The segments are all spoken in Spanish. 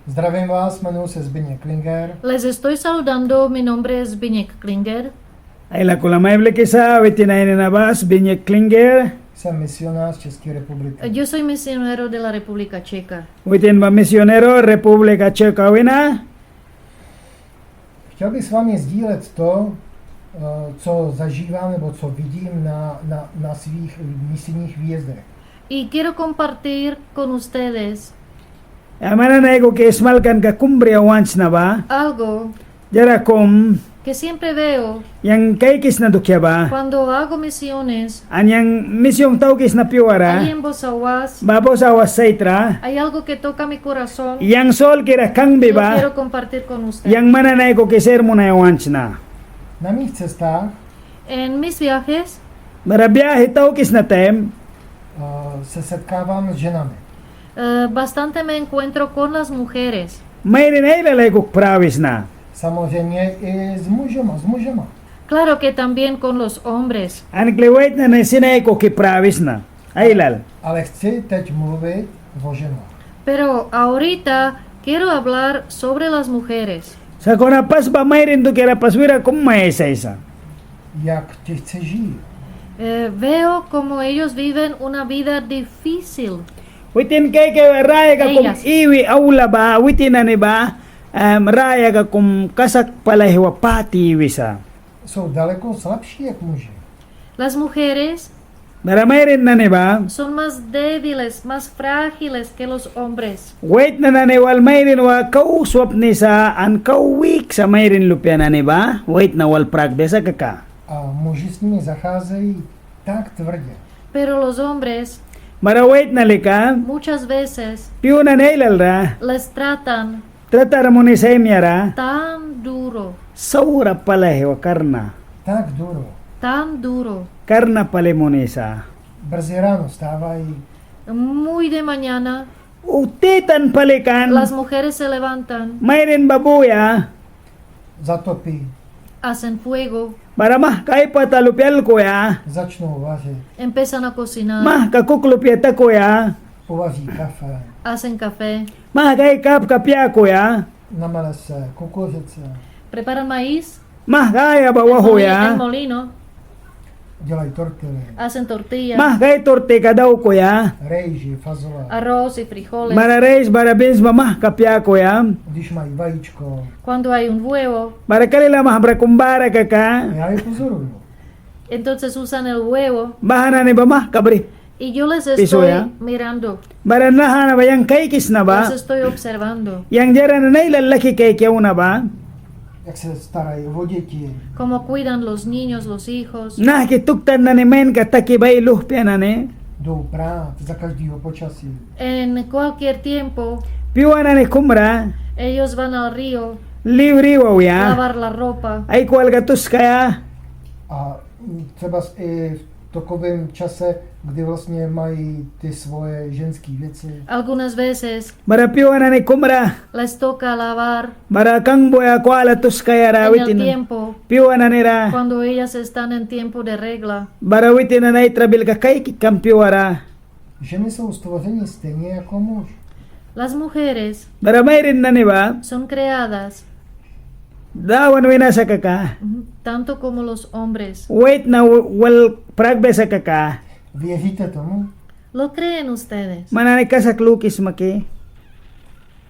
Zdravím vás, jmenuji se Zbigněk Klinger. Les estoy saludando, mi nombre es Zbigněk Klinger. Ay la kulamay kisa witinayin na bas Zbigněk Klinger. Jsem misionář České republiky. Yo soy misionero de la República Checa. Witin ba misionero Republika Czech wina. Chtěl bych s vámi sdílet to, co zažívám nebo co vidím na svých misijních výjezdech. Y quiero compartir con ustedes Amana na ko kesmal kan ka kumbria once na ba. algo Jara kom que siempre veo yang kay kis na dukya ba. cuando hago misiones. Anyang misyong tao kis na Ahí piwara. en Bozawas Babo sa wasaitra. hay algo que toca mi corazón. Yang sol kira kang Yo biba. quiero compartir con ustedes. Yang mana na ko keser mo na once na. Na mých cestách En mis viajes Marabya hitaw kis na tem. se setkávám s ženami. bastante me encuentro con las mujeres. Mayroon ay lalay ko pravis na. Samozřejmě i s mužema. Claro que también con los hombres. Aniklewait na sinay ko ki pravis na. Ay lal. Ale chci teď mluvit o ženách. Pero ahorita quiero hablar sobre las mujeres. Sa konapas ba mayroon to kira paswira kung may isa. Jak těžce žijí. Veo como ellos viven una vida difícil. Witin kay raya ka kung Ellas. iwi aula ba, witin na ni ba, raya ka kung kasak palahiwa pati wisa. Jsou daleko slabší jak muži. Las mujeres Maramay rin na ni ba, son más débiles, más frágiles que los hombres. wait na ni wal mayrin wa kauswap ni sa an kawik sa mayrin lupya na ni ba, wait na wal pragbe sa kaka. A muži s nimi zacházejí tak tvrdě. Pero los hombres Mara wait na lika, muchas veces piyo na nailal ra, les tratan tratar mo ni sa imyara, tan duro, saura palahiwa karna. Tak duro. tan duro. Karna palimonisa. Brzy ráno stávají, Muy de mañana Utitan palikan, las mujeres se levantan, mayrin babuya, zatopí, hacen fuego, maramah kay patalupyal ko ya, začnou vařit, empiezan a cocinar, mah kakuklupyata ko ya, uvaří kafe, hacen café, mah kay kapkapya ko ya, namele se kukuřice, preparan maíz mah kaya bawaho ya, en molino, dělají tortily, hacen tortillas, mah kay torte ka daw ko ya, rejži, fazole. arroz y frijoles. marareis barabins mamah kapya ko ya, Když mají vajíčko, Cuando hay un huevo, barakalila mah brakumbara ka ka, já je pozoruju. entonces usan el huevo bahana ni ba mah kabri, y yo les Piso, estoy ¿ya? mirando, baranahan na ba yang kay kis na ba, les estoy observando, yang jara na nailalaki kay kiyaw na ba, Jak se starají o děti, cómo cuidan los niños, los hijos. nah kituktan na ni men kataki bay luhpya na ni, jdou prát za každého počasí. En cualquier tiempo, piwa na ni kumra, ellos van al río libre a wow ya, lavar la ropa. ay kual gatus kaya, A třeba i v takovém čase, kdy vlastně mají ty svoje ženské věci, Algunas veces bara piwa na ni kumra, les toca lavar bara kang boya kuala tus kaya en el rawitin, tiempo piwa na nira, cuando ellas están en tiempo de regla. bara witin na naitrabil ka kay kikam piwa ra, ženy jsou stvořeny stejně jako muž. Las mujeres bara mayrin na ni ba, son creadas dawan wina sa kaka, tanto como los hombres. wait na wal pragbe sa kaka, Věříte tomu? ¿Lo creen ustedes? manani ka sa klukis maki,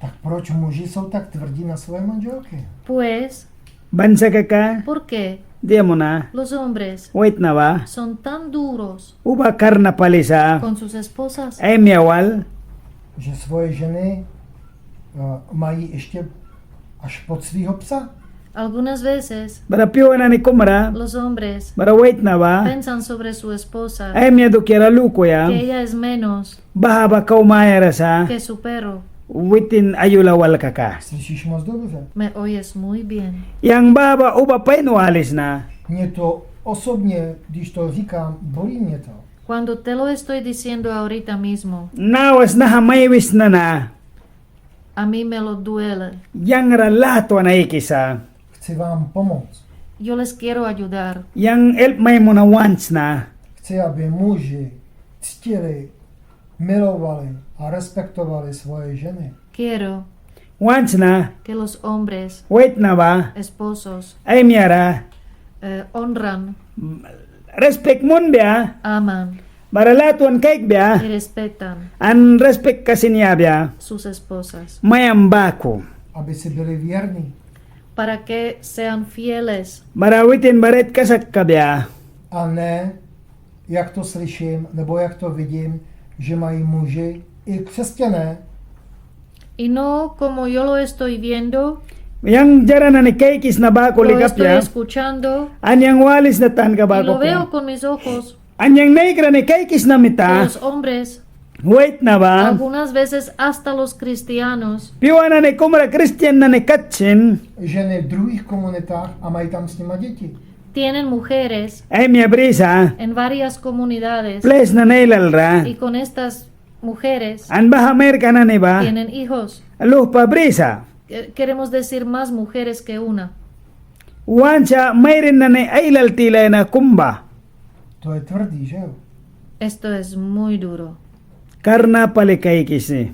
Tak proč muži jsou tak tvrdí na své manželky? Pues, bansa kaka, ¿por qué di mo na, los hombres wait na ba, son tan duros uba karna palisa, con sus esposas? ay miyawal, Že svoje ženy mají ještě až pod svýho psa? Algunas veces bara piwa na ni kumra, los hombres bara wait na ba, piensan sobre su esposa ay miya do kira luko ya, que ella es menos baha ba kaumayara sa, que su perro. witin ayulawal kaka. Slyšíš moc dobře. Me oyes muy bien. Yang baba uba painualis na, Mě to osobně, když to říkám, bolí mě to. Cuando te lo estoy diciendo ahorita mismo, nawas na hamaywis na, a mí me lo duele. yang ralato na ikisa, Chci vám pomoct. Yo les quiero ayudar. yang help may mo na once na, Chci, aby muži ctili milovali a respektovali svoje ženy. Quiero Once na, que los hombres, wait na ba, esposos, ay miyara, honran, respect mon biya, aman baralatuan kaik y biya, respetan an respect kasi niya biya, sus esposas, mayambako. Aby si byli věrní. para que sean fieles, Barawitin baret kasak ka biya, A ne, jak to slyším, nebo jak to vidím, že mají muži i křesťané, y no como yo lo estoy viendo, yang jara na ni kaikis na bako lo ligap estoy ya, escuchando anyang walis na tan ka y lo bako veo pa. con mis ojos, Anyang naikra ni kaikis na que mita, los hombres, wait na ba, algunas veces hasta los cristianos, piwa na ni kumra Christian na ni katsin, ženy v druhých komunitách a mají tam s nima děti. tienen mujeres ay miya brisa, en varias comunidades place na nailalra, y con estas mujeres an baha Amerika na ni ba, tienen hijos. aluh pa brisa, Queremos decir más mujeres que una. wancha mayrin na ni ailal tilay na kumba, To je tvrdý, že jo? Esto es muy duro. karna pali kaikis ni.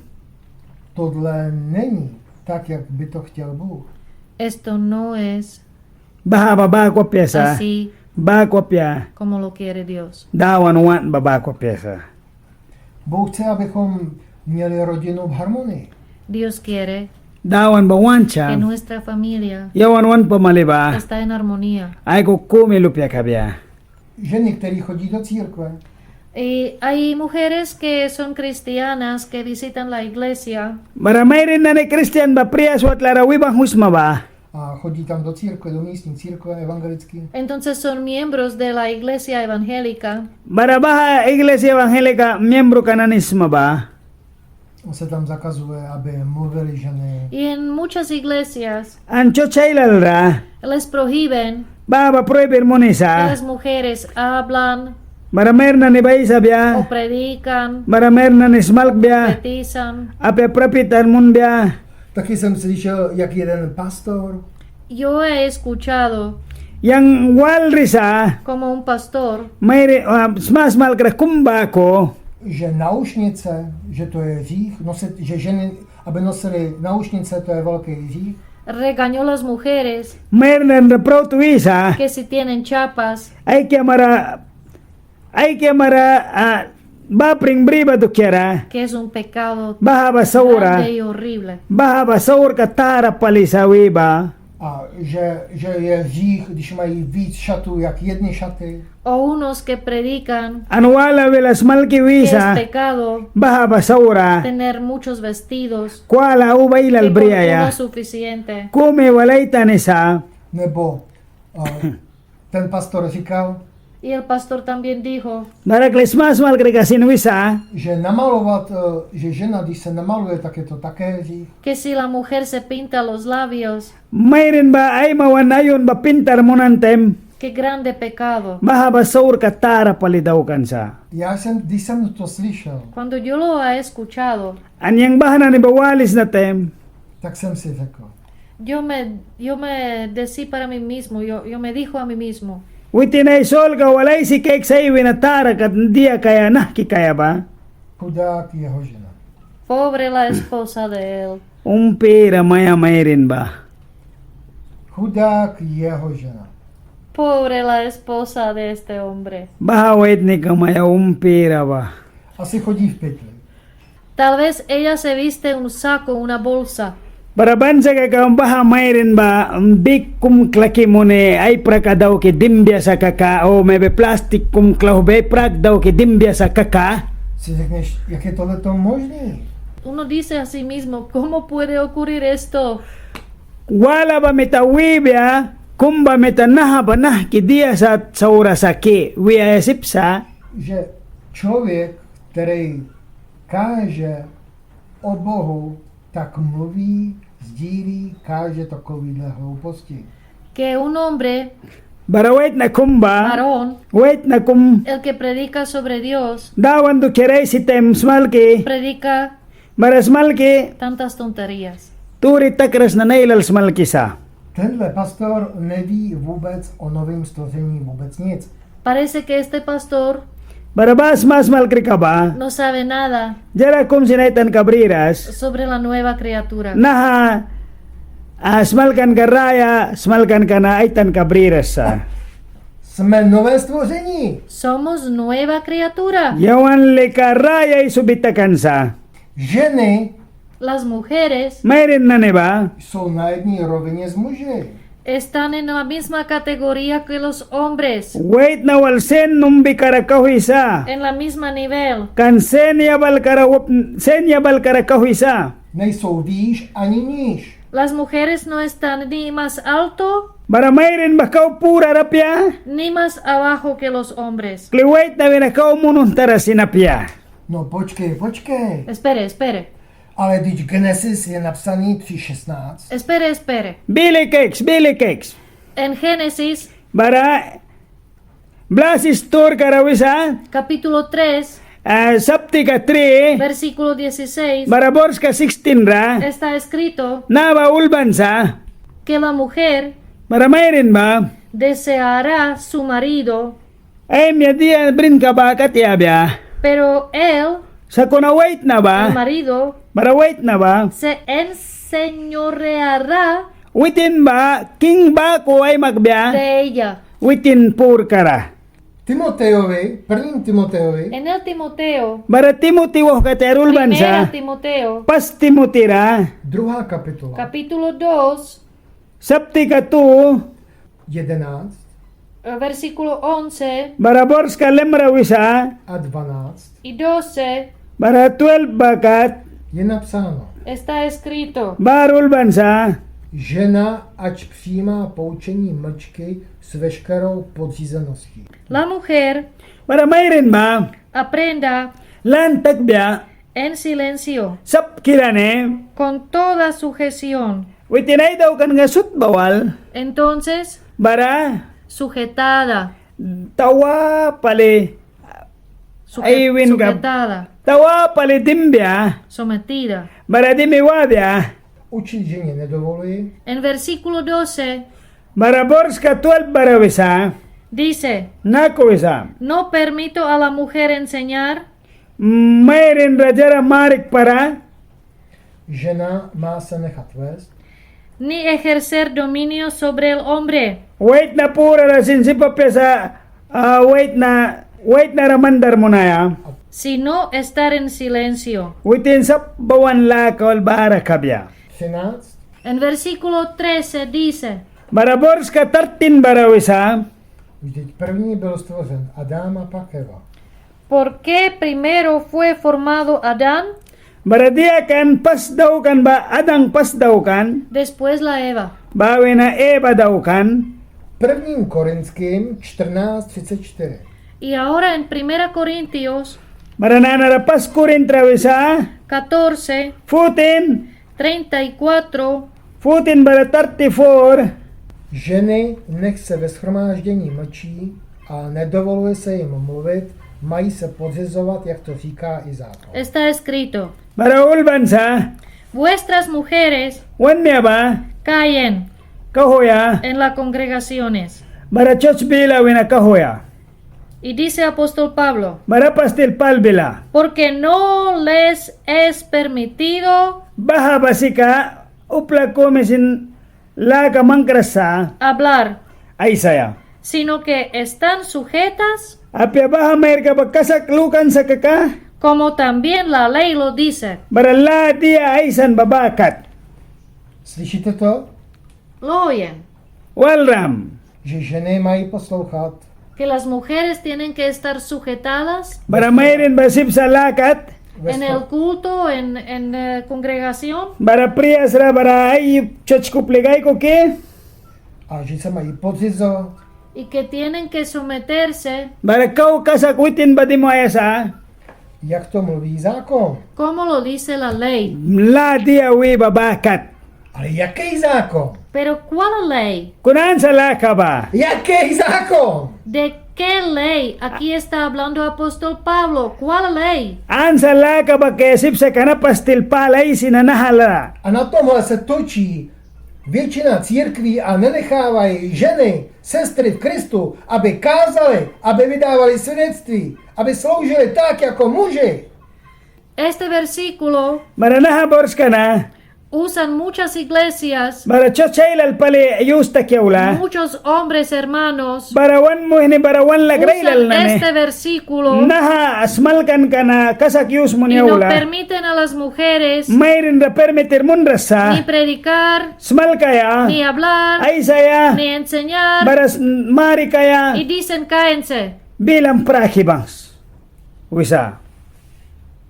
Tohle není tak, jak by to chtěl Bůh. Esto no es Baha babako pyesa, así bako pya, como lo quiere Dios. dawan wan babako pyesa. Bůh chce, abychom měli rodinu v harmonii. Dios quiere Dawan ba que wancha, nuestra familia yawan wan pamaliba, está en armonía. ay ko kumi lupya kabya. Ženy, které chodí do církve, Y hay mujeres que son cristianas que visitan la iglesia Bara mayrin na ni Christian ba priya suat larawi bang husma ba? a chodí tam do církve, do místní církve evangelické. entonces son miembros de la iglesia evangélica Bara baha iglesia evangelica miembro kananisma ba? Se tam zakazuje, aby mluvili ženy. y en muchas iglesias Ancho chailalra, les prohíben ba prohibir que monisa. las mujeres hablan Bara mayr na ni ba isa o biya? predican, Bara mayr na ni smalk biya? profetizan. Ape prapitan mun biya? Taky jsem slyšel, jak jeden pastor Yo he escuchado Yang walrisa, como un pastor mayri smas malkra kumbako, že náušnice, že to je hřích, nosit, že ženy, aby nosily náušnice, to je velký hřích. regañó a las mujeres mayr na protuisa, que si tienen chapas ay kiamara ba pring briba to kiara, que es un pecado baha basaura, grande y horrible. baha basaur katara palisawi ba, A že je hřích, když mají víc šatů, jak jedny šaty. O unos que predican anwala velas malki que es wisa, pecado baha basaura, tener muchos vestidos, kuala ubaila que con uno albriaya, es suficiente. kume walaitan isa, Nebo ten pastor říkal, Y el pastor también dijo darakles mas malkra kasin wisa, že namalovat, že žena, když se namaluje, tak je to také hřích. que si la mujer se pinta los labios, mayrin ba ay mawanayon ba pintar monantem, qué grande pecado. baha basaur katara palidaw kansa. Když jsem to slyšel, Cuando yo lo he escuchado, Anyang bahana ni bawalis na tem, tak jsem si řekl, yo me decí para mí mismo, yo me dijo a mí mismo, witinay sol ka walay si kek sa iwinatara kat dia kaya nahki kaya ba? chudák jeho žena. pobre la esposa de él. Pera maya mayrin ba? Chudák jeho žena. Pobre la esposa de este hombre. Baha wait ni ka maya pera ba? Asi chodí v pytli. Tal vez ella se viste un saco, una bolsa, Barabansa ka ka baha mayrin ba? Big kum klaki mo ni ay praka daw ki dimbya sa kaka o maybe plastic kum klahu be prak daw ki dimbya sa kaka? Si řekneš, jak je tohleto možný? uno dice a sí mismo, ¿cómo puede ocurrir esto? Wala ba mitawibya? Kumba mitanaha ba nahki dia sa saura sa ki? Wiya sipsa? Že člověk, který káže o Bohu, tak mluví, sdílí, káže takovýhle hlouposti. Que un hombre, Bara wait na kumba? varón, Wait na kum el que predica sobre Dios, dawan do kiray si tem smalki predica maras malki tantas tonterías. turi takras na nailal smalki sa. Tenhle pastor neví vůbec o novém stvoření vůbec nic. Parece que este pastor Barabas mas malkri ka ba? no sabe nada Jara kum sinaitan kabriras. sobre la nueva criatura. Naha smalkan ka raya, smalkan ka na aitan kabriras sa. Jsme nové stvoření. Somos nueva criatura. Yawan le ka raya isubitakan sa. Ženy Las mujeres Mayroon na ba? jsou na jedné rovině s muži. están en la misma categoría que los hombres, Wait na walsen numbi karakahisa. en la misma nivel. Kan senyabal karakahisa. Nejsou výš ani níž. Las mujeres no están ni más alto Bara mayroon ba kau pura rapya? ni más abajo que los hombres. Kliwait na binakaw mununtara sinapya. No počkej. Espere, espere, Ale když Genesis je napsaný 3.16, espere. Billy cakes. En Génesis, Bara blasis tur karawisa. capítulo 3, Saptika 3. versículo 16, Bara borska 16 ra. está escrito Naba ulbansa. que la mujer Bara mayroon ba? deseará su marido, Ay miya brinka bakat yabya. pero él, Sa kuna wait na el ba? marido, Bara wait na ba? se enseñoreará Witin ba? King ba ko ay magbiya? de ella. Witin pur kara. Timoteovi, 1. Timoteovi, En el Timoteo, Bara Timothy wo katerul primera bansa. Timoteo, Pas Timothy ra. 2. kapitola, capítulo 2, Saptika 2. 11 versículo 11 Bara borska lemra wisa. a 12 y 12, Bara 12 bakat. je napsáno: está escrito: Barul bansa. Žena ať přijímá poučení mlčky s veškerou podřízeností. la mujer Bara mayroon ba? aprenda Lan takbiya. en silencio, Sap kirane. con toda sujeción. Witin ay daw kan nga sut bawal. Entonces, Bara sujetada, tawa pali. Ay, win ka. sujetada, Tawa pali dimbya. sometida. Bara dimiwabya. Učit ženě nedovolí, En versículo 12 Bara borska 12 bara wisa. dice: Nako wisa. no permito a la mujer enseñar, Mayroon rajara marik para. žena má se nechat vést, ni ejercer dominio sobre el hombre, Wait na pura rasin si papesa. Wait na ramandar mo na ya. sino estar en silencio. Witin sap bawan la kawal bara kabya. 13, En versículo 13 dice: Bara borska 13 bara wisa. vždyť první byl stvořen Adam a pak Eva. ¿por qué primero fue formado Adán, Bara dia kan pas daw kan ba adang pas daw kan. después la Eva? Bawi na Eva daw kan. 1. Korinským 14.34. Y ahora en 1 Corintios Bara nanarapas kurin trawisa. 14, 14. 34, 14 bara 34. Ženy nech se ve shromáždění mlčí a nedovoluje se jim mluvit, mají se podřizovat, jak to říká i zákon. está escrito: Bara ulbansa. vuestras mujeres Wan miya ba? callen Kahoya. en las congregaciones. Bara church bila wina kahoya. Y dice apóstol Pablo: Bara pastil palbila. porque no les es permitido Baha basika upla komisin laka mangkrasa hablar, ay saya. sino que están sujetas, Apya baha mayr ka pagkasak lukan sa kaka. como también la ley lo dice. Bara la dia aysan babakat. Slyšíte to? Lo oyen, Walram. Že ženy mají poslouchat, que las mujeres tienen que estar sujetadas Bara mayrin basip sa lakat. en el culto, en congregación, Bara priyas ra bara ay church kupligay ko ke. a že se mají podřizovat, y que tienen que someterse, Bara kau kasakwitin ba di mo ayasa. jak to mluví zákon. como lo dice la ley. La dia wi babakat. Ale jaký zákon? Pero ¿cuál ley? Kunan sa laka ba? Jaký zákon? ¿De qué ley? Aquí está hablando apóstol Pablo. ¿Cuál ley? An sa laka ba kesip sa kanapastil palay sinanahala. A na tomhle se točí většina církví a nenechávají ženy, sestry v Kristu, aby kázali, aby vydávali svědectví, aby sloužili tak jako muži. Este versículo Bara nahabors ka na. usan muchas iglesias, Bara chochailal pali yusta kiawla. muchos hombres hermanos Bara wan mo hini bara wan lagrailal usan na este ne. versículo Naha asmalkan ka na kasak yus mo y no niawla. permiten a las mujeres Mayrin ra permitir mun ni rasa. predicar, Smal kaya. ni hablar, Ay saya. ni enseñar Baras mari kaya. y dicen cállense. Bilang prahibangs. Wisa.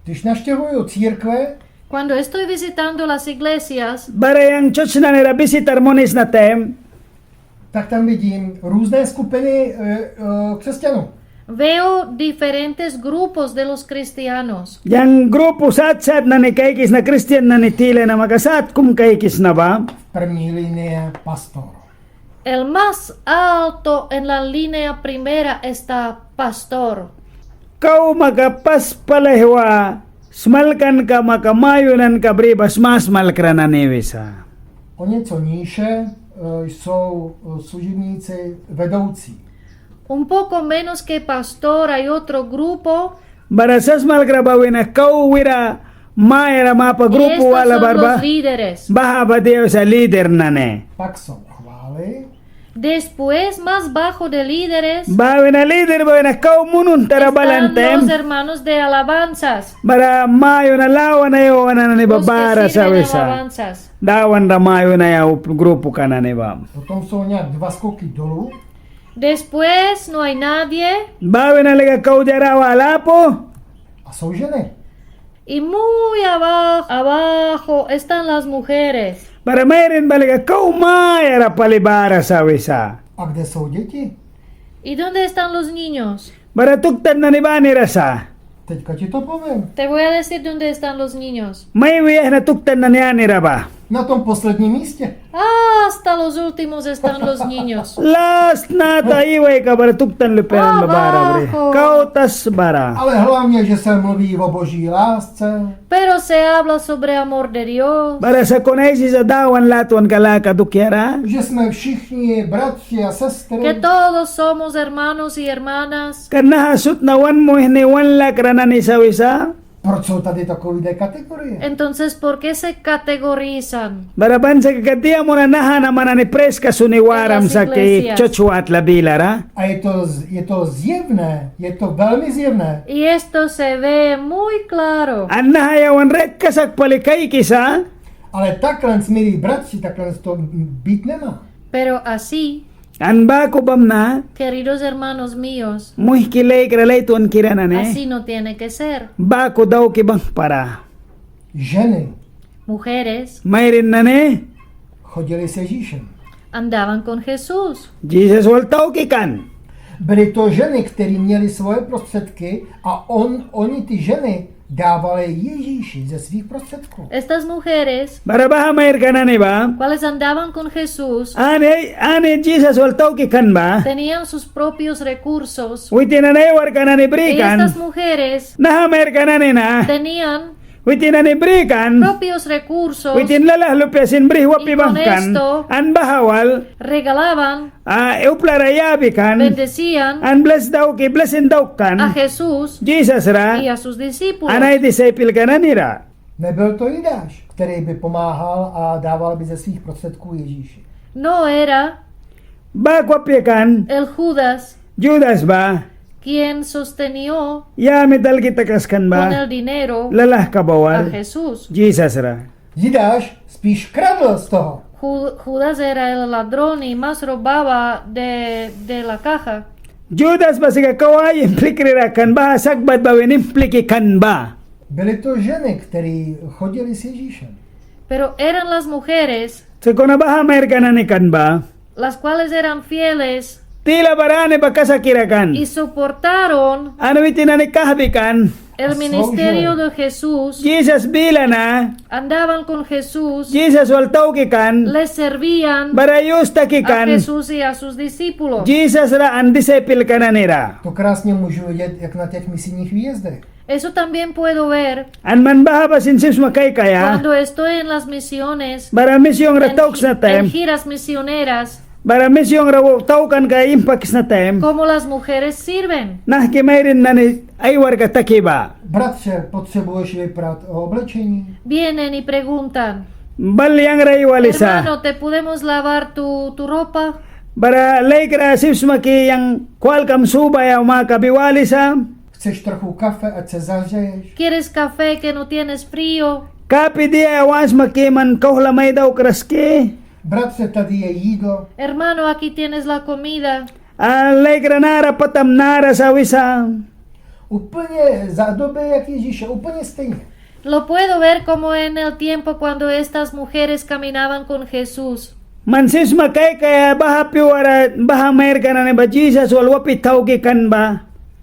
Když navštěvuju církve, Cuando estoy visitando las iglesias, Bara yang church na nila visitar monis na tem. tak tam vidím různé skupiny křesťanů. veo diferentes grupos de los cristianos. Yang grupo sat-sat na ni kaikis na Christian na ni tile na makasat kum kaikis na ba? První linie pastor. El más alto en la línea primera está pastor. Kau makapas palehwa, smalkan ka makamayunan ka bribas mas malkrana nevisa. O něco níže jsou služebníci vedoucí. Un poco menos que pastor hay otro grupo Barasas malkrabawin na kau wira mayra mapa y grupo estos wala son barba. los líderes. Baha ba Diyo sa leader na ne. Pak jsou chvály, Después, más bajo de líderes, Bawi na leader bawi na kau munun están los tarabalantem. hermanos de alabanzas. Bara mayo na lawan na yo na ni Los babara que sa sirven wisa. alabanzas. Dawan ra mayo na yaw grupo ka na ni ba. potom jsou nějak 2 skoky dolů, Después no hay nadie Bawi na liga kau jara wala po. a jsou ženy. y muy abajo están las mujeres. Para mayroon baliga kau mayara palibara sa wisa. A kde jsou děti? ¿Y dónde están los niños? Bara tuktan na ni ba ni rasa. Teďka ti to povím. Te voy a decir dónde están los niños. May wiyah na tuktan na niya ni raba. Na tom posledním místě. Hasta los últimos están los niños. Last na taiway ka bara tuktan lupen babara bre. Abajo. Kau tas bara. Ale hlavně, že se mluví o boží lásce, Pero se habla sobre amor de Dios, Bara sa konaysi sa dawan latuan kalaka dukyara. že jsme všichni bratři a que sestry. todos somos hermanos y hermanas. Kanahasut na wan mo hini wan lakrana ni sa wisa. Proč jsou tady takové kategorie? Entonces, ¿por qué se categorizan? Baraban sa kakatia mo na naha naman ni preska suniwaram En las sa kay iglesias. chochuat labilara. A je to zjevné, je to velmi zjevné, Y esto se ve muy claro. An nahayawan red kasak palikay kisa. ale takhle, milí bratři, takhle to být nemá. Pero así, An bako bam na. queridos hermanos míos, Muhkilay kralay tuan kirana ne. así no tiene que ser. Bako daw kibang para. Ženy Mujeres Mayrin na ne. chodily se Ježíšem. andaban con Jesús. Jesus waltaw kikan. Byly to ženy, které měly svoje prostředky a oni ty ženy dávali Ježíši ze svých prostředků. Estas mujeres, Barabaha mayr ka na ni ba? cuales andaban con Jesús, Ane Jesus waltaw kikan ba? tenían sus propios recursos. Witi na naywar ka na ni Y brikan. estas mujeres Nahamer ka na ni na. tenían Witi na ni brikan. propios recursos, Witin lalah lupiasin brih wapi Y con bangkan. esto- An bahawal. regalaban, Euplara kan. bendecían An bless daw ki blessin daw a kan. Jesús Jesus ra. y a sus discípulos. Anay disciple ka na nira. Nebyl to Jidáš, který by pomáhal a dával by ze svých prostředků Ježíši. No era Ba kwapi kan. el Judas Judas ba? quien sostenió Ya medal kita kaskan con ba? el dinero Lalah ka a bawal. Jesús. Jesus ra. Jidáš spíš kradl z toho. Judas era el ladrón y más robaba de la caja. Judas ba siga kaway implikrira kan ba sagbad ba winimpliki kan ba? Byly to ženy, které chodily s Ježíšem. Pero eran las mujeres So kung nabahamer ka na ni kan ba? las cuales eran fieles Tila barane ba kasakirakan? y soportaron Ano witin na ni kahbikan? el ministerio de Jesús, Jesus bila na. andaban con Jesús, Jesus waltaw kikan. les servían Barayos a takikan. Jesús y a sus discípulos. Jesus ra an disciple ka na nira. To krásně můžu vidět, jak na těch misijních výjezdech. Eso también puedo ver An man baha ba sinsims makay kaya? cuando estoy en las misiones, Bara misyong en, ratawks na en time. giras misioneras. Bara misyong raw taukan ka impacts na time. como las mujeres sirven. Nah ki mayrin nani ay warga takiba. Bratře, potřebuješ vyprat oblečení? Vienen y preguntan, Bal yang ray walisa. hermano, ¿te podemos lavar tu ropa? Bara laikra sipsmaki yang kwalkam subaya umaka biwalisa. Chceš trochu kafe, ať se zahřeješ? ¿Quieres café que no tienes frío? Kapi dia awas makiman kauhlamay daw kraski. Bratře, tady je jídlo. Hermano, aquí tienes la comida. Laikra nara patam nara sa wisa. Úplně za doby, jak Ježíše, úplně stejně. Lo puedo ver como en el tiempo cuando estas mujeres caminaban con Jesús. Mansis makay kaya baha piwara baha mayr ka na ba Jesus wal wapit tawgi kan ba?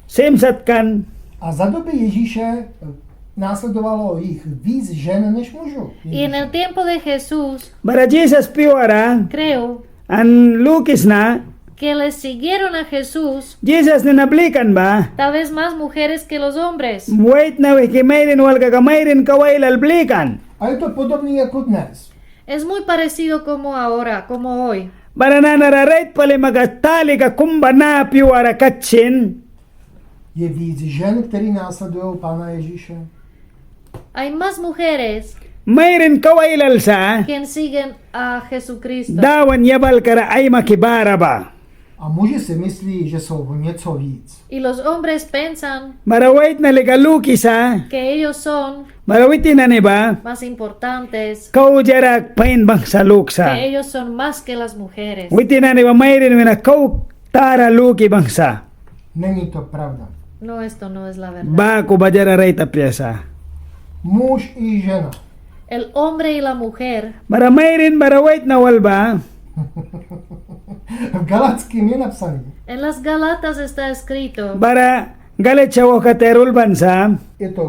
Semsat kan. A za doby Ježíše následovalo jich víc žen než mužů. Y en el tiempo de Jesús, Bara Jesus piwara creo an lukis na que les siguieron a Jesús Jesus ni nablikan ba? tal vez más mujeres que los hombres. Wait na wiki mayrin wal kakamayrin kawail alblikan. A je to podobný jako dnes. Es muy parecido como ahora, como hoy. Bara na nararait pali magatali ka kumba na piwara katsin. Je víc žen, který následují Pána Ježíše. Hay más mujeres Mayrin kawail alsa. que siguen a Jesucristo. Dawan yabal kara ay makibara ba? A muži si myslí, že jsou něco víc. Y los hombres piensan Bara wait na likalukis ha. que ellos son Bara witi na ni ba? más importantes, Kau jarak pain bang sa luksa. que ellos son más que las mujeres. Witi na ni ba mayrin wina kau tara luki bangsa. Není to pravda. No, esto no es la verdad. Ba ko bajara rayta piasa. Muž i žena. El hombre y la mujer, Bara mayrin bara wait na wal ba? V Galackým je napsaný. en las Galatas está escrito, Bara galit siya wakaterul bansa. Je to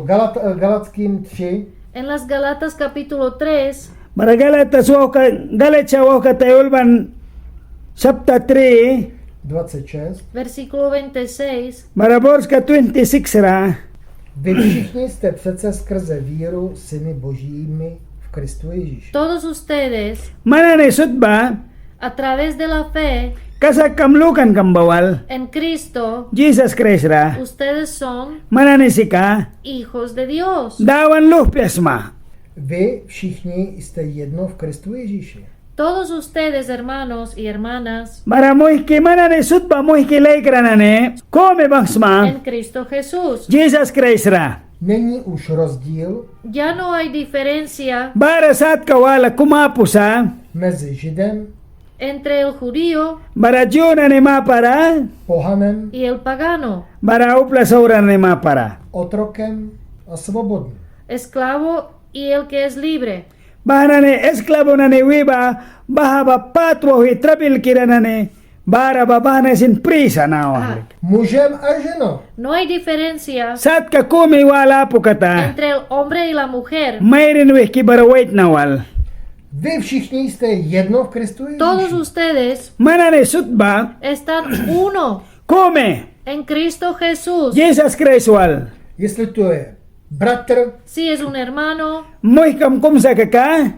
Galackým 3, en las Galatas capítulo 3, Bara galit siya wakaterul ban chapter 3. 26. versículo 26, Bara borska 26 ra. Vy všichni jste přece skrze víru syny božími v Kristu Ježíši. todos ustedes, Manani sutba a través de la fe kasak kamlukan kambawal. en Cristo, Jesus Christ ra. ustedes son Manani sika. hijos de Dios. Dawan lupiasma. Vy všichni jste jedno v Kristu Ježíši. Todos ustedes, hermanos y hermanas, Bara muhki manani sutba muhki laikranane. Kome bangsma. en Cristo Jesús. Jesus Christ ra. Není už rozdíl Ya no hay diferencia Bara saat kawala kumapusa. mezi Židem, entre el judío Bara Juna ni mapara. pohanem, y el pagano, Bara upla saura ni mapara. otrokem a svobodným. esclavo y el que es libre. Bahanane esklabo na ni wiba. Bahaba patwo hi trabil kiranane. Bara babana sin prisa na Ah, wahalik. Mužem a ženou. no hay diferencia Saat ka kumi wala po kata. entre el hombre y la mujer. Mayrin wiki bara wait na wal. Vy všichni jste jedno v Kristu Todos Ježíši. ustedes Manane sutba. están uno Kome. en Cristo Jesús. Jesus Christ wal. Jestli to je bratr, Si es un hermano Muhkam kumsa kaka.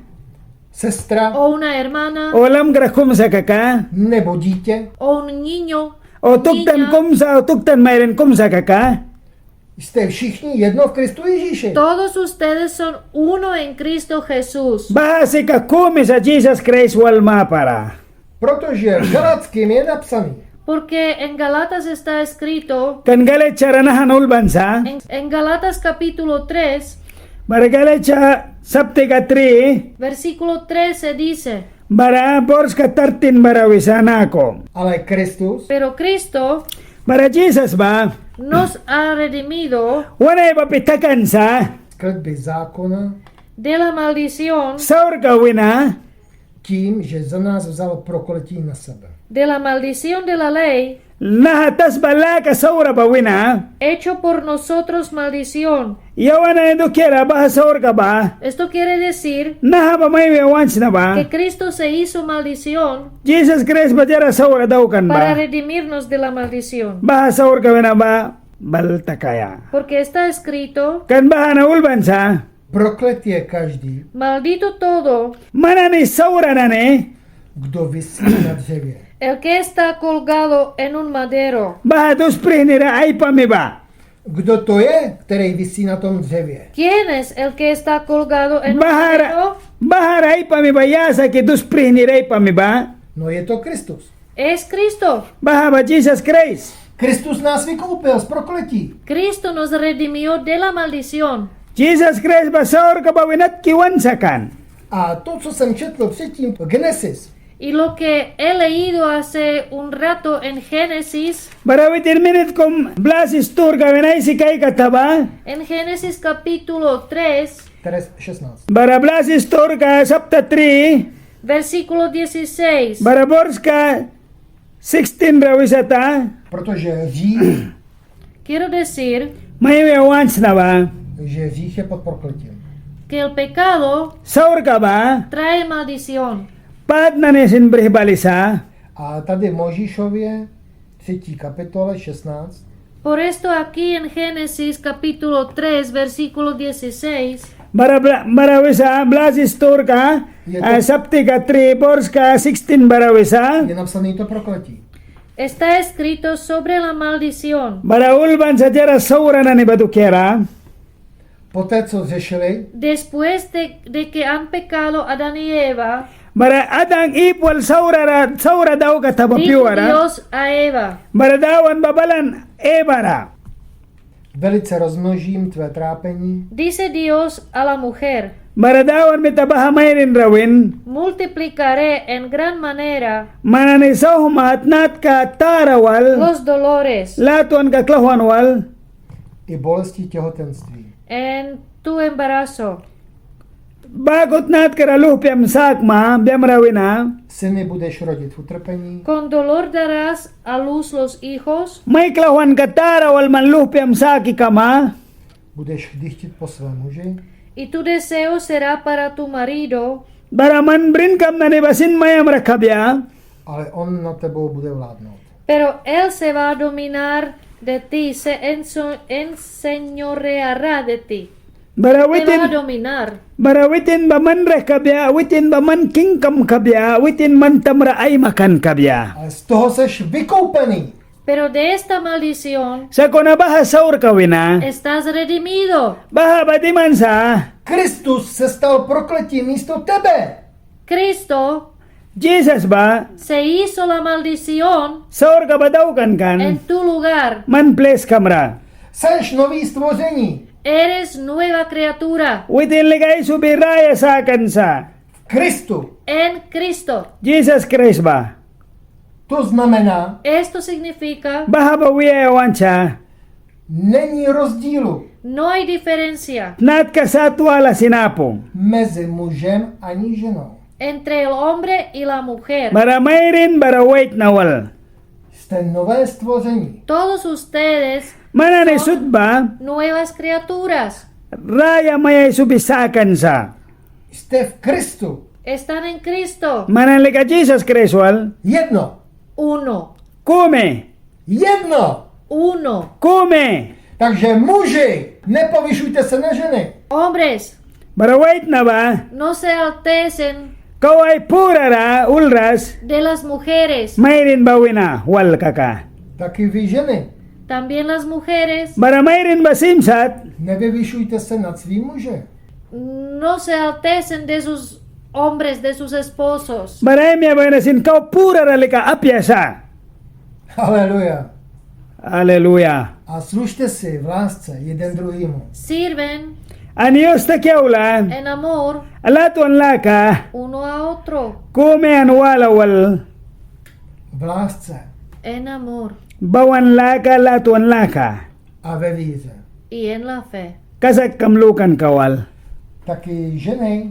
sestra o una hermana Olam gra kumsa kaka. nebo dítě, o un niño, O tuktan niña, kumsa o tuktan mayrin kumsa kaka. jste všichni jedno v Kristu Ježíši. todos ustedes son uno en Cristo Jesús. Bahasi ka kumi sa Jesus Christ wal mapara. Protože v Galackým je napsaný. Porque en Galatas está escrito, Kan galit charanahan ulbansa. en Galatas capítulo 3, Bara galit cha saptika 3. versículo 13 dice, Bara bors ka 13 bara wisana ko. Ale Kristus pero Cristo Bara Jesus ba? nos ha redimido Wana iba pitakan sa. skletby zákona de la maldición, Saur ka wina. tím, že za nás vzal prokletí na sebe. de la maldición de la ley, Nahatas bala ka saura ba wina. hecho por nosotros maldición. Yawana edo kera ba saur ka ba? Esto quiere decir Naha ba may once na ba? que Cristo se hizo maldición Jesus Christ ba jara saura daw kan para ba? redimirnos de la maldición. Ba saur ka wina ba? Balta kaya. Porque está escrito, Kan ba na ulbansa? Proklet je každý, maldito todo Manani saura na ne. kdo visí na dřevě. El que está colgado en un madero. Baha dos prihnira ay pamiba. Kdo to je, který visí na tom dřevě? ¿Quién es el que está colgado en un Bahara, madero? bahara ay pamiba yasa ki dos prihnira ay pamiba. No je to Kristus. Es Cristo. Baha ba Jesus Christ. Kristus nás vykoupil z prokletí. Cristo nos redimió de la maldición. Jesus Christ ba saur ka ba winat ki wansakan. A to, co jsem četl předtím v Genesis, Y lo que he leído hace un rato en Génesis, Bara witin minute kom blas istur ka winay si kay kataba. en Génesis capítulo 3, Teres 16. Bara blas istur ka sapta 3. versículo 16. Bara bors ka 16 rawisata. Protože hřích, Quiero decir May once na ba? že hřích je pod prokletím. que el pecado Saur ka ba? trae maldición. Pad na nesin balisa. A tady v Mojžíšově 3. kapitole 16 Por esto aquí en Génesis capítulo 3, versículo 16, Bara wisa blas istur ka. Sapti ka 3 bors ka 16 bara wisa. je napsané to prokletí. está escrito sobre la maldición. Bara ulban sa jara saura na ni badukera. Poté, co zřešili, Después de que han pecado Adán y Eva, Bara adang ipwal saura daw ka dijo tabapiwara. Dios a Eva, Bara dawan babalan ebara. velice rozmnožím tvé trápení dice Dios a la mujer, Bara dawan mitabaha mayrin rawin. multiplicaré en gran manera Mananisaw matnat ka tarawal. los dolores Latuan ka klahuanwal. i bolesti těhotenství. en tu embarazo. Bagot nat ka ralupiam sakma biam rawina. Syny budeš rodit v utrpení, Con dolor darás a luz los hijos, May klahuan ka tarawal man lupiam saki kama. budeš dychtit po svém muži, y tu deseo será para tu marido, Bara man brin kam na nibasin mayam rakabya. ale on na tebou bude vládnout. pero él se va a dominar de ti, se enseñoreará de ti. Bara Te va a witin dominar. Bara witin ba man rakabya, witin ba man kingkam kabya, witin man tamra ay makan kabya. Ale z toho seš vykoupený. Pero de esta maldición Sa kona baha saur kawina. estás redimido. Baha badiman sa. Kristus se stal prokletím místo tebe. Cristo Jesus ba? se hizo la maldición Saur ka ba daw kan kan? en tu lugar. Man place kamra. Seš nový stvoření. Eres nueva criatura Witin ligay subiraya sa akan sa. V Kristu. en Cristo. Jesus Christ ba? To znamená, Esto significa Baha ba wiya wancha? není rozdílu no hay diferencia Nat ka sa tuwala sinapo. mezi mužem ani ženou. entre el hombre y la mujer. Bara mayrin bara wait nawal. Jste nové stvoření. Todos ustedes Mananisut ba? nuevas criaturas. Raya mayay subisakan sa. Jste v Kristu. Están en Cristo. Manalika Jesus Christ wal. Jedno. Uno. Come. Jedno. Uno. Come. Takže muži, nepovyšujte se na ženy. Hombres, Bara wait na ba? no se altecen Kaway purara ulras. de las mujeres. Mayrin ba wina wal kaka. Taky vy ženy. También las mujeres Bara mayrin ba simsat. Nevyvyšujte se nad svým muže. no se altecen de sus hombres, de sus esposos. Bara emya ba nasin kaw purara lika apyasa. Haleluja. Aleluya. A služte si v lásce jeden druhýmu. Sirven Anios ta kiawla. en amor Alatuan laka. uno a otro. Come an wala wal. V lásce En amor Bawan laka latuan laka. a ve víře. y en la fe. Kasak kamlukan kawal. Taky ženy,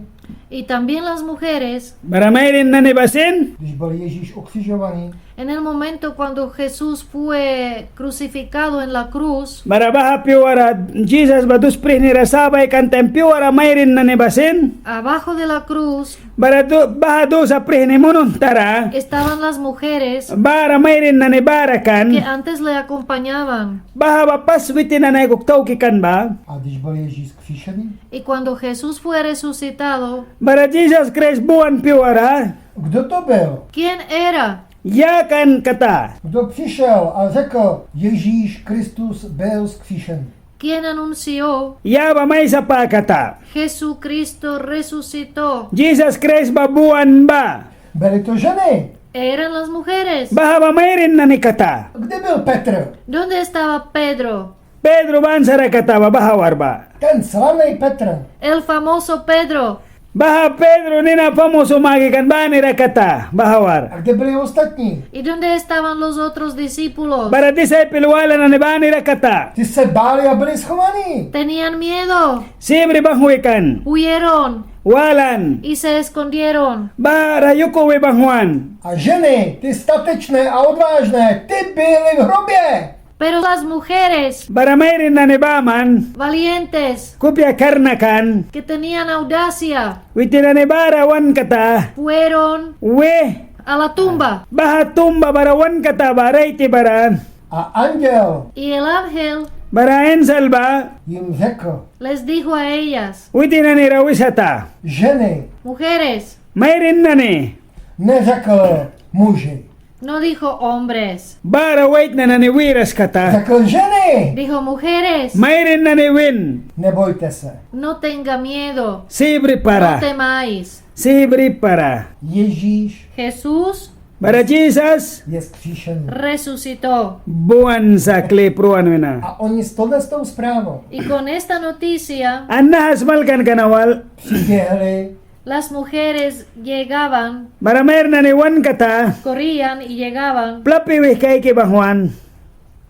Y también las mujeres, Bara mayrin na nibasin. když byl Ježíš ukřižovaný, en el momento cuando Jesús fue crucificado en la cruz, Bara baha piwara Jesus badus prihni rasabay kantem piwara mayrin na nibasin. abajo de la cruz Bara baha do sa prihni mununtara. estaban las mujeres Bara mayrin na que nibarakan. antes le acompañaban. Baha ba paswitin na naiguktaw kikan ba? a když byl Ježíš zkříšený, Y cuando Jesús fue resucitado, Bara Jesus Christ buwan piwara. Kdo to byl? ¿Quién era? Yakan kata. Kdo přišel a řekl, Ježíš Kristus byl zkříšen? ¿Quién anunció? Yaba may isa pa kata. Jesucristo resucitó. Jesus Christ ba buwan ba? Byly to ženy. Eran las mujeres. Baha ba mayroon na ni kata? Kde byl Petr? ¿Dónde estaba Pedro? Pedro ba ang sara kata ba bahawar ba? Ten slavný Petr. El famoso Pedro. Baha Pedro nina famoso magikan ba nira kata bahawar? A kde byli ostatní? ¿Y dónde estaban los otros discípulos? Para disciple wala na ni ba nira kata? Ty se báli a byli schovaní. Tenían miedo. Sibre bang huikan? Huyeron Walan. y se escondieron. Bara yuko we bang Juan? A ženy, ty statečné a odvážné, ty byly v hrobě. Pero las mujeres Bara mayroon na ni ba man? valientes Kupya karnakan? que tenían audacia Witina ni bara wan kata? fueron We. a la tumba. Baha tumba bara wan kata baray ti baran? A anděl Y el ángel Bara ensal ba? jim řekl, les dijo a ellas, Witina ni rawisata? ženy, mujeres, Mayroon na ni. neřekl muži, no dijo hombres, Bara wait na ni wiras kata? řekl ženy, dijo mujeres, Mayroon na ni win. nebojte se. no tenga miedo, Sibre no para. temáis. Sibre para. Ježíš Jesús Bara Jesus, je zkříšený. resucitó. buwan sa klepruan na. A oni s tou zprávou Y con esta noticia, Annahas malkan kanawal. přiběhli, las mujeres llegaban, Bara mayroon na ni wan kata? corrían y llegaban, Plapi kay ki bang Juan?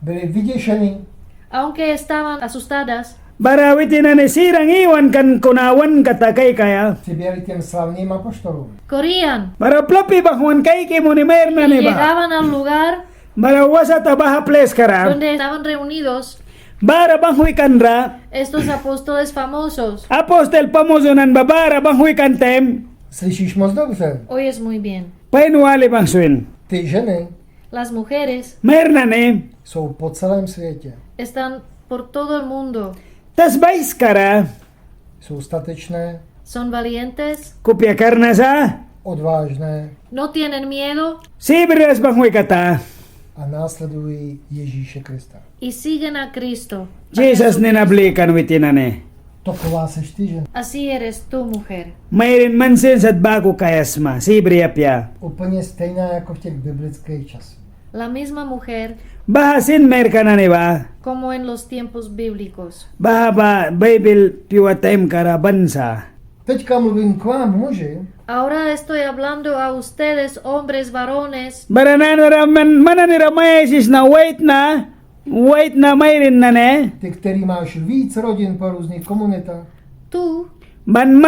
byli vyděšeni, aunque estaban asustadas, Bara witina ni sirang iwan kan kunawan kata kay kaya. přiběhli těm slavným apoštolům. corrían Bara plapi bang Juan kay ki mo ni mayroon na y ni ba? llegaban al lugar Bara wasata baha place kara. donde estaban reunidos Bara bang huikan ra. estos apóstoles famosos. Apostel pamozonan babara bang huikan tem. Slyšíš moc dobře, Oyes muy bien. Painuali bang swin. ty ženy Las mujeres Mayroon na ni. jsou po celém světě. están por todo el mundo. Tas bais kara. Jsou statečné, Son valientes, Kupya karna sa. odvážné no tienen miedo Sibres bang huikata. a následují Ježíše Krista. y siguen a Cristo. a Jesus Jesucristo. ninablikan witina ni. Taková seš ty žena. Así eres tú, mujer. Mayroon man sin sad bago kayasma. Sibre apya. Úplně stejná jako v těch biblických časech. La misma mujer Baha sin mer na ni ba? como en los tiempos bíblicos. Baha ba Bible piwa time kara bansa. Teďka mluvím k vám, muži, Ahora estoy hablando a ustedes, hombres, varones, Barananira mananira mayasis na wait na mayroon na ne. ty, který máš víc rodin po různých komunitách. tú, Man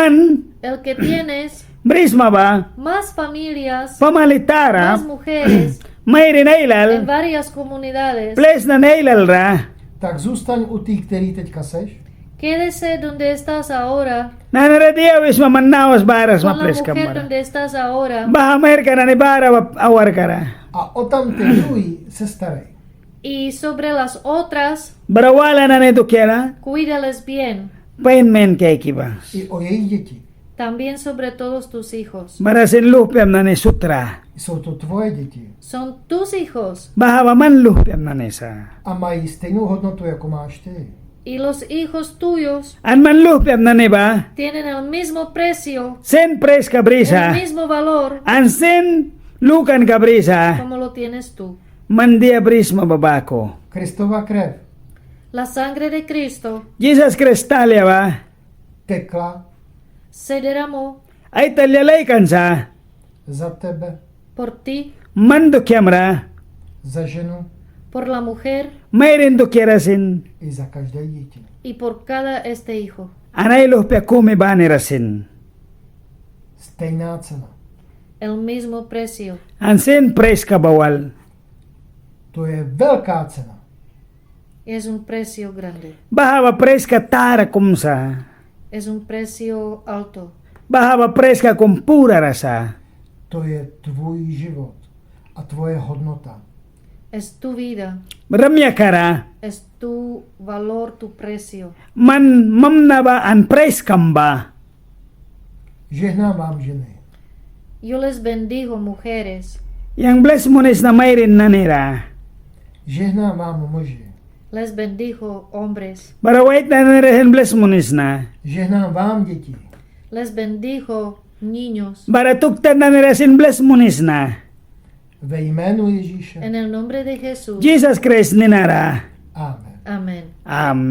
el que tienes brisma ba? más familias, Pamalitara. más mujeres Mayroon en nailal. varias comunidades, Place na nailal ra. Tak zůstaň u tý, který teďka seš. quédese donde estás ahora, Nanaradia wis mamanawas baras con ma la place mujer kamara. donde estás ahora, Baha mer na ni bara awar kara. A o tam ty druhý se starej. y sobre las otras, Barawala na ni dukyara. cuídales bien, Pain men kay kiba. I o jejich děti. también sobre todos tus hijos. Barasin lupiam na ni sutra. Jsou to tvoje děti. Son tus hijos, Baha ba man lupiam na ni sa. A mají stejnou hodnotu, jako máš ty. y los hijos tuyos An man lupiam na ni ba? tienen el mismo precio, Sen pres el kabrisa. mismo valor An sen lukan kabrisa. como lo tienes tú. Mandia bris mababako. Kristova krev La sangre de Cristo Jesus Kristalia ba? tekla se derramó Ay talyalay sa. za tebe, por ti, Mando kyamra. za ženu por la mujer Mayrin do kierasin. i za každé dítě. y por cada este hijo. Anay lupia kumi ba nirasin. Stejná cena. El mismo precio. An sen pres kabawal. To je velká cena. Es un precio grande. Baha ba pres ka tara kumsa. Es un precio alto. Baha ba pres ka kumpura rasa. To je tvůj život a tvoje hodnota. Es tu vida. Ramya kara. Es tu valor, tu precio. Man mamna ba an pres kamba. Žehnám vám ženy. Yo les bendigo, mujeres. Yang bless mo na mayrin na nira. Žehnám vám muži. Les bendigo, hombres. Bara wait na nira bless mo na. Žehnám vám děti. Les bendigo, niños. Bara tuktan na nira sin bless mo na. Ve jménu Ježíše. En el nombre de Jesús. Jesus Christ ninara. Amen. Amén. Amen.